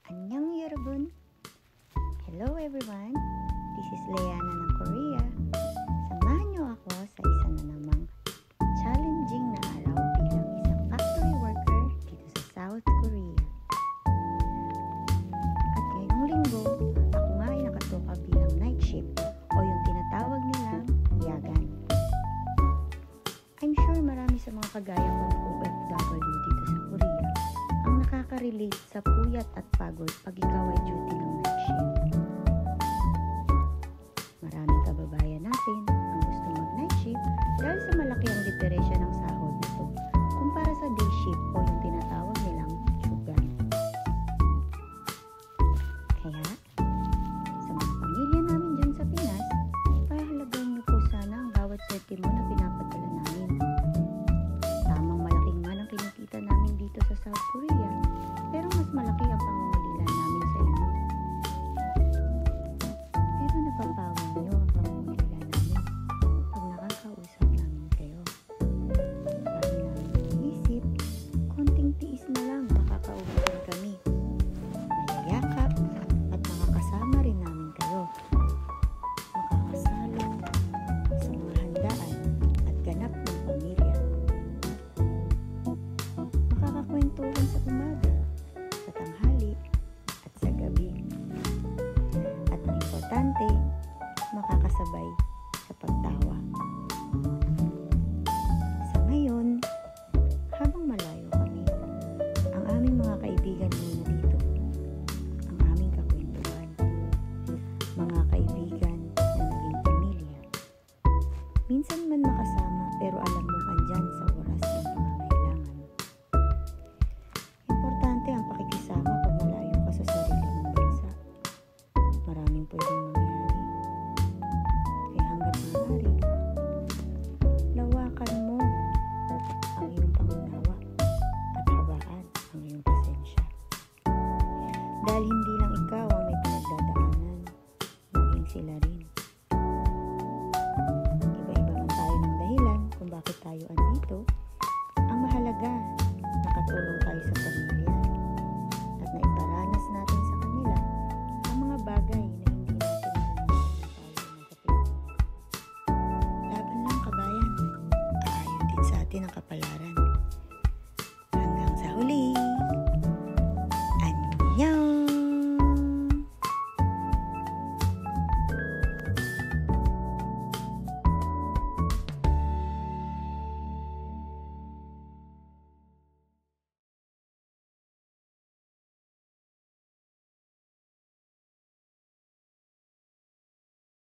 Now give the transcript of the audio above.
Annyeong 여러분! Hello everyone! This is Leana ng Korea. Samahan niyo ako sa isa na namang challenging na araw bilang isang factory worker dito sa South Korea. At ngayong linggo, ako nga ay nakatoka bilang night shift o yung tinatawag nilang yagan. I'm sure marami sa mga kagaya kong OFW dito sa Korea ang nakaka-relate sa puyat at pagod pag ikaw ay duty ng night shift. Maraming kababayan natin ang gusto mag-night shift dahil sa malaki ang diferensya ng sahod nito kumpara sa day shift o yung tinatawag nilang tsugan. Kaya, sa mga pamilya namin dyan sa Pinas, pahalagahan niyo po sana ang bawat sentimo na pinapadala namin. Tamang malaking man ang kinikita namin dito sa South Korea, pero mas malaki ang pangungulila namin sa inyo. Pero napapawi niyo ang pangungulila namin pag nakakausap namin kayo. Lagi namin iniisip, konting tiis na lang makakaubutin kami. Mayayakap at makakasama rin namin kayo. Makakasalo sa mga handaan at ganap ng pamilya. Makakakwentuhan sa umaga, sa tanghali, at sa gabi. At ang importante, makakasabay sa pagtawa. Sa ngayon, habang malayo kami, ang aming mga kaibigan muna dito, ang aming kakwentuhan, mga kaibigan na naging pamilya. Minsan man makasama pero alam mong andyan sa oras ng pangangailangan. Importante ang pakikisama pag malayo ka sa sarili mong bansa. Maraming pwedeng mangyari. Kaya hanggat maaari, lawakan mo ang iyong pangunawa at habaan ang iyong pasensya. Dahil hindi lang ikaw ang may pinagdadaanan, maging sila rin. Iba-iba man tayo ng dahilan kung bakit tayo andito. Ang mahalaga, nakatulong tayo sa pamilya at naiparanas natin sa kanila ang mga bagay na hindi natin naranasan tayo na sa Pilipinas. Laban lang kabayan, aayon din sa atin ang kapalaran. Hanggang sa huli! Annyeong!